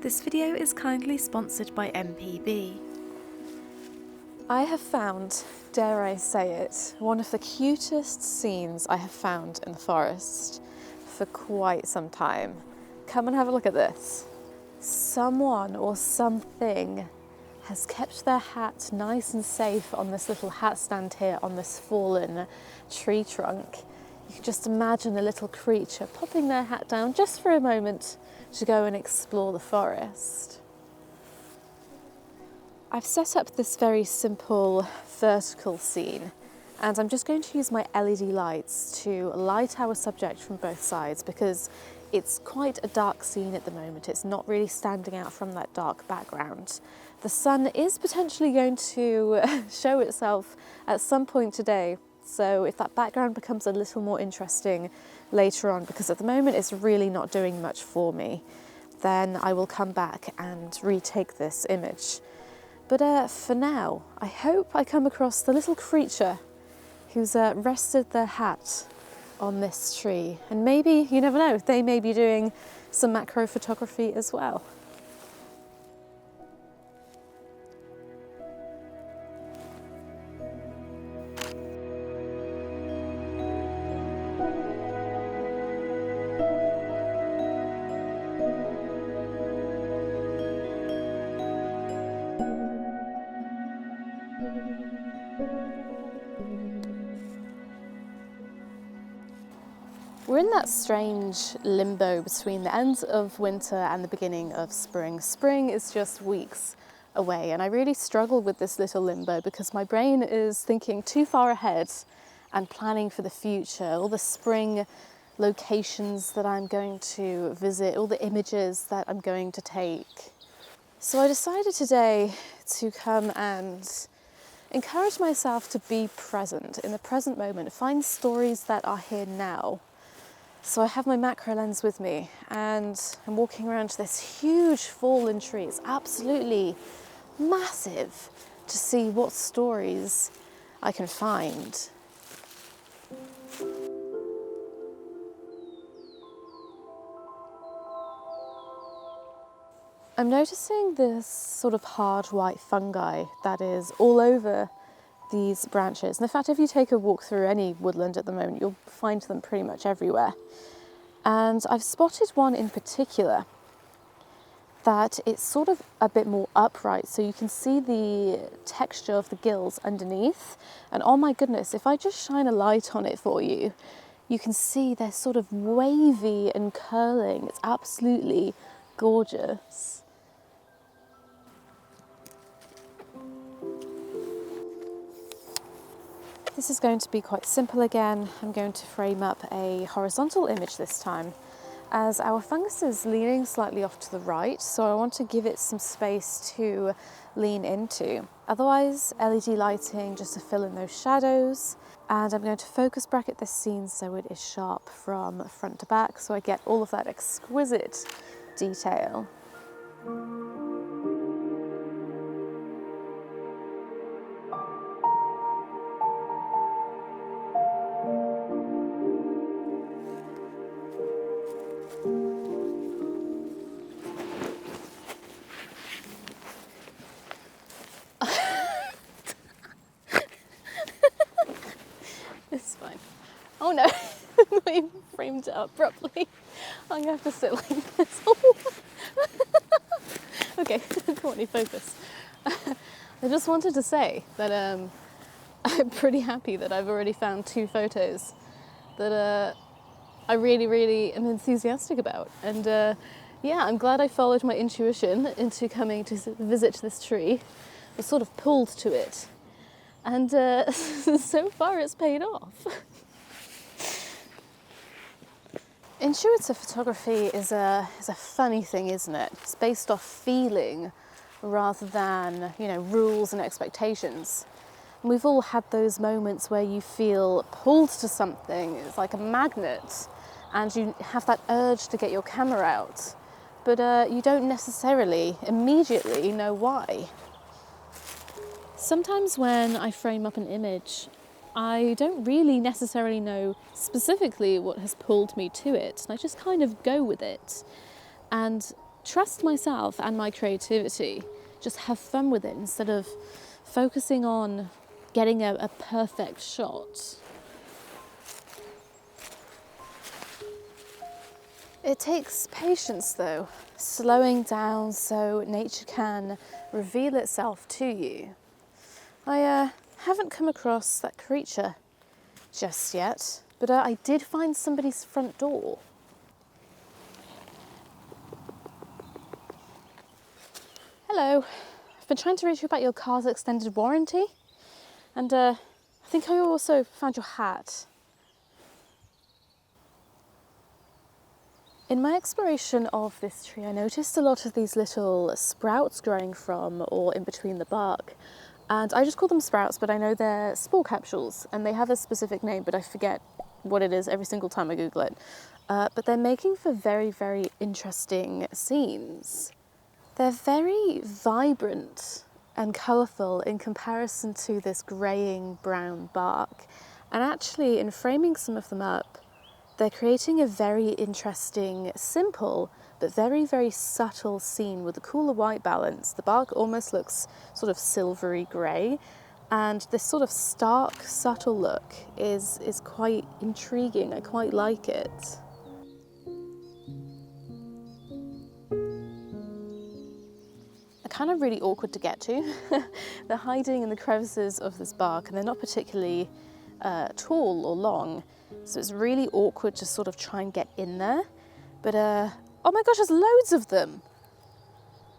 This video is kindly sponsored by MPB. I have found, dare I say it, one of the cutest scenes I have found in the forest for quite some time. Come and have a look at this. Someone or something has kept their hat nice and safe on this little hat stand here on this fallen tree trunk. You can just imagine a little creature popping their hat down just for a moment to go and explore the forest. I've set up this very simple vertical scene, and I'm just going to use my LED lights to light our subject from both sides because it's quite a dark scene at the moment. It's not really standing out from that dark background. The sun is potentially going to show itself at some point today, so if that background becomes a little more interesting later on, because at the moment it's really not doing much for me, then I will come back and retake this image. But for now, I hope I come across the little creature who's rested their hat on this tree. And maybe, you never know, they may be doing some macro photography as well. We're in that strange limbo between the end of winter and the beginning of spring. Spring is just weeks away, and I really struggle with this little limbo because my brain is thinking too far ahead and planning for the future, all the spring locations that I'm going to visit, all the images that I'm going to take. So I decided today to come and encourage myself to be present in the present moment, find stories that are here now. So I have my macro lens with me and I'm walking around this huge fallen tree. It's absolutely massive to see what stories I can find. I'm noticing this sort of hard white fungi that is all over these branches. And in fact, if you take a walk through any woodland at the moment, you'll find them pretty much everywhere. And I've spotted one in particular that it's sort of a bit more upright, so you can see the texture of the gills underneath. And oh my goodness, if I just shine a light on it for you, you can see they're sort of wavy and curling. It's absolutely gorgeous. This is going to be quite simple again. I'm going to frame up a horizontal image this time, as our fungus is leaning slightly off to the right, so I want to give it some space to lean into. Otherwise, LED lighting just to fill in those shadows, and I'm going to focus bracket this scene so it is sharp from front to back, so I get all of that exquisite detail. It's fine. Oh no, I framed it up properly. I'm gonna have to sit like this. Okay, Courtney, focus. I just wanted to say that I'm pretty happy that I've already found 2 photos that I really am enthusiastic about. And yeah, I'm glad I followed my intuition into coming to visit this tree. I was sort of pulled to it. And so far it's paid off. Intuitive photography is a funny thing, isn't it? It's based off feeling rather than, rules and expectations. And we've all had those moments where you feel pulled to something. It's like a magnet, and you have that urge to get your camera out, but you don't necessarily immediately know why. Sometimes when I frame up an image, I don't really necessarily know specifically what has pulled me to it, and I just kind of go with it. And trust myself and my creativity, just have fun with it instead of focusing on getting a perfect shot. It takes patience though, slowing down so nature can reveal itself to you. I haven't come across that creature just yet, but I did find somebody's front door. Hello, I've been trying to reach you about your car's extended warranty, and I think I also found your hat. In my exploration of this tree, I noticed a lot of these little sprouts growing from or in between the bark. And I just call them sprouts, but I know they're spore capsules, and they have a specific name, but I forget what it is every single time I Google it. But they're making for very, very interesting scenes. They're very vibrant and colourful in comparison to this greying brown bark. And actually, in framing some of them up, they're creating a very interesting, simple, but very, very subtle scene with a cooler white balance. The bark almost looks sort of silvery grey, and this sort of stark, subtle look is quite intriguing. I quite like it. They're kind of really awkward to get to. They're hiding in the crevices of this bark, and they're not particularly tall or long. So it's really awkward to sort of try and get in there. But, oh my gosh, there's loads of them.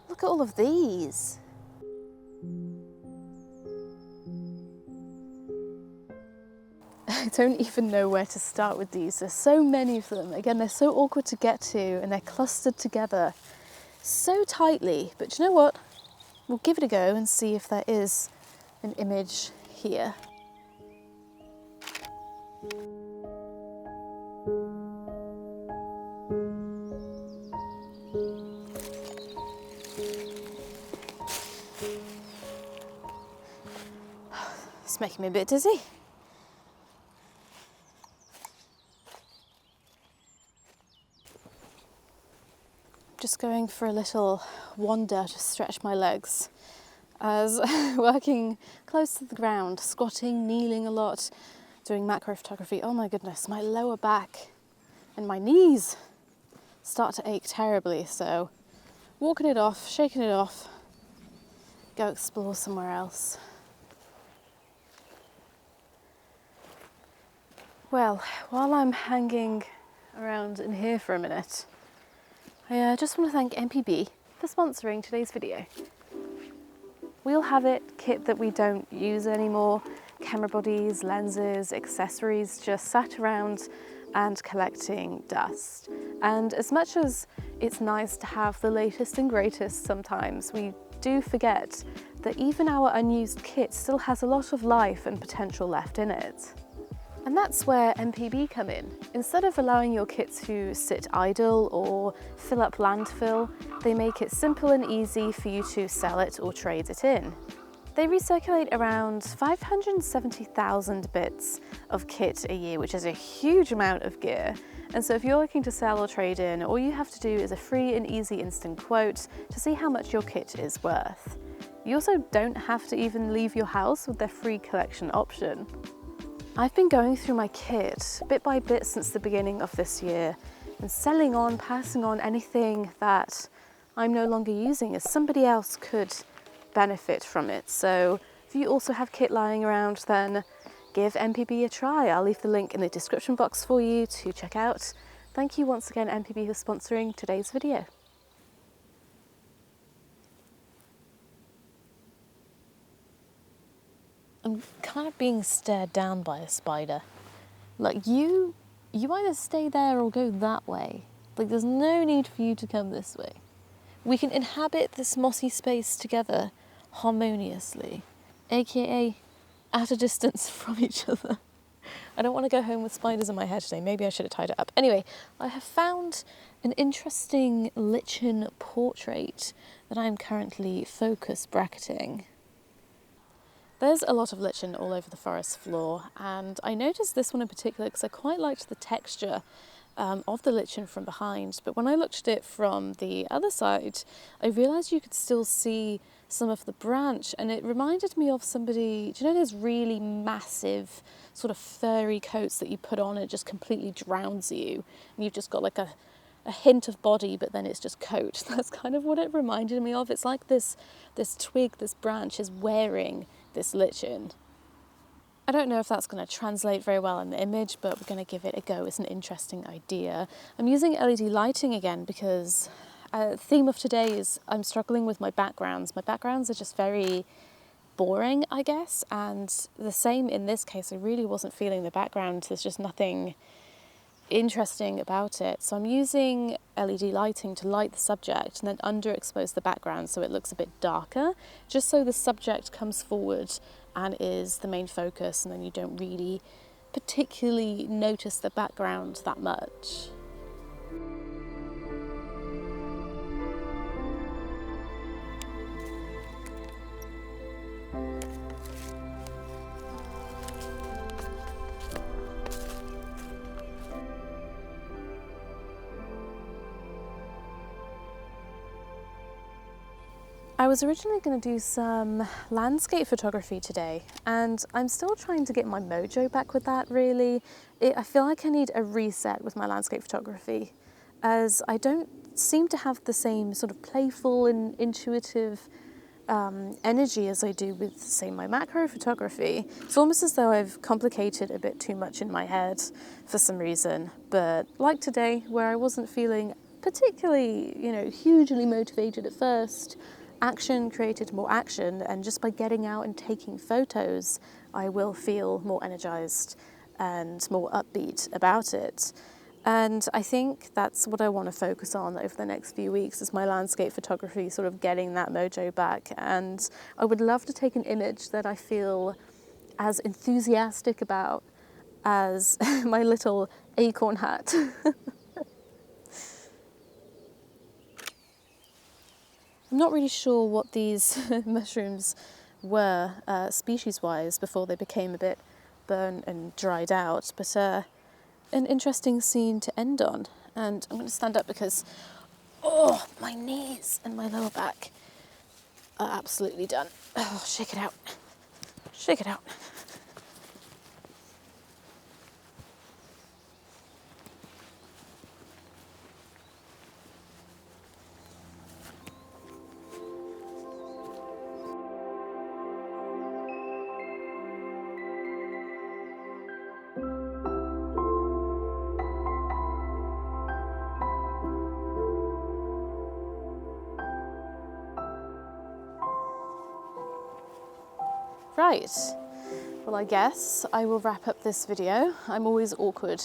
Look at all of these. I don't even know where to start with these. There's so many of them. Again, they're so awkward to get to, and they're clustered together so tightly. But you know what? We'll give it a go and see if there is an image here. It's making me a bit dizzy. Just going for a little wander to stretch my legs as working close to the ground, squatting, kneeling a lot, doing macro photography. Oh my goodness, my lower back and my knees start to ache terribly. So walking it off, shaking it off, go explore somewhere else. Well, while I'm hanging around in here for a minute, I just want to thank MPB for sponsoring today's video. We all have it, kit that we don't use anymore, camera bodies, lenses, accessories, just sat around and collecting dust. And as much as it's nice to have the latest and greatest sometimes, we do forget that even our unused kit still has a lot of life and potential left in it. And that's where MPB come in. Instead of allowing your kit to sit idle or fill up landfill, they make it simple and easy for you to sell it or trade it in. They recirculate around 570,000 bits of kit a year, which is a huge amount of gear. And so if you're looking to sell or trade in, all you have to do is a free and easy instant quote to see how much your kit is worth. You also don't have to even leave your house with their free collection option. I've been going through my kit bit by bit since the beginning of this year and selling on, passing on anything that I'm no longer using as somebody else could benefit from it. So if you also have kit lying around, then give MPB a try. I'll leave the link in the description box for you to check out. Thank you once again, MPB, for sponsoring today's video. I'm kind of being stared down by a spider. Like, you either stay there or go that way. Like, there's no need for you to come this way. We can inhabit this mossy space together harmoniously, aka at a distance from each other. I don't want to go home with spiders in my hair today. Maybe I should have tied it up. Anyway, I have found an interesting lichen portrait that I'm currently focus bracketing. There's a lot of lichen all over the forest floor, and I noticed this one in particular because I quite liked the texture. of the lichen from behind. But when I looked at it from the other side, I realised you could still see some of the branch, and it reminded me of somebody, do you know those really massive sort of furry coats that you put on and it just completely drowns you, and you've just got like a hint of body, but then it's just coat? That's kind of what it reminded me of. It's like this twig, this branch is wearing this lichen. I don't know if that's going to translate very well in the image, but we're going to give it a go. It's an interesting idea. I'm using LED lighting again because the theme of today is I'm struggling with my backgrounds. My backgrounds are just very boring, I guess, and the same in this case. I really wasn't feeling the background. There's just nothing interesting about it. So I'm using LED lighting to light the subject and then underexpose the background so it looks a bit darker, just so the subject comes forward and is the main focus, and then you don't really particularly notice the background that much. I was originally going to do some landscape photography today, and I'm still trying to get my mojo back with that, really. I feel like I need a reset with my landscape photography, as I don't seem to have the same sort of playful and intuitive energy as I do with, say, my macro photography. It's almost as though I've complicated a bit too much in my head for some reason. But like today, where I wasn't feeling particularly, hugely motivated at first, action created more action, and just by getting out and taking photos, I will feel more energized and more upbeat about it. And I think that's what I want to focus on over the next few weeks, is my landscape photography, sort of getting that mojo back. And I would love to take an image that I feel as enthusiastic about as my little acorn hat. I'm not really sure what these mushrooms were species-wise before they became a bit burnt and dried out, but an interesting scene to end on. And I'm going to stand up because, my knees and my lower back are absolutely done. Oh, shake it out. Shake it out. Right, well, I guess I will wrap up this video. I'm always awkward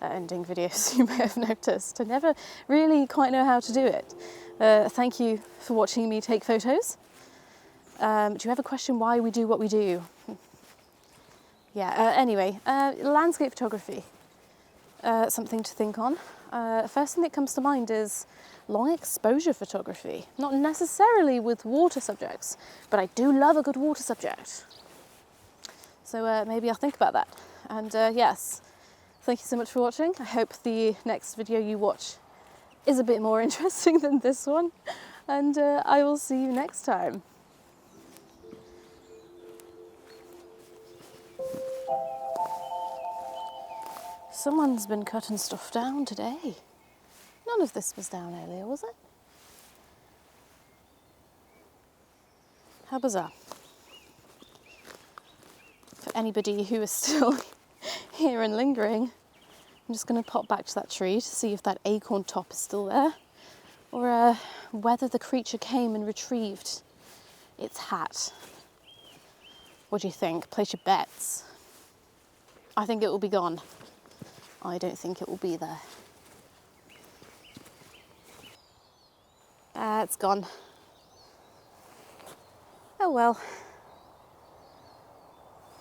at ending videos, you may have noticed. I never really quite know how to do it. Thank you for watching me take photos. Do you have a question why we do what we do? Yeah, anyway, landscape photography, something to think on. First thing that comes to mind is long exposure photography. Not necessarily with water subjects, but I do love a good water subject. So maybe I'll think about that. And yes, thank you so much for watching. I hope the next video you watch is a bit more interesting than this one. And I will see you next time. Someone's been cutting stuff down today. None of this was down earlier, was it? How bizarre. For anybody who is still here and lingering, I'm just going to pop back to that tree to see if that acorn top is still there, or whether the creature came and retrieved its hat. What do you think? Place your bets. I think it will be gone. I don't think it will be there. It's gone. Oh well.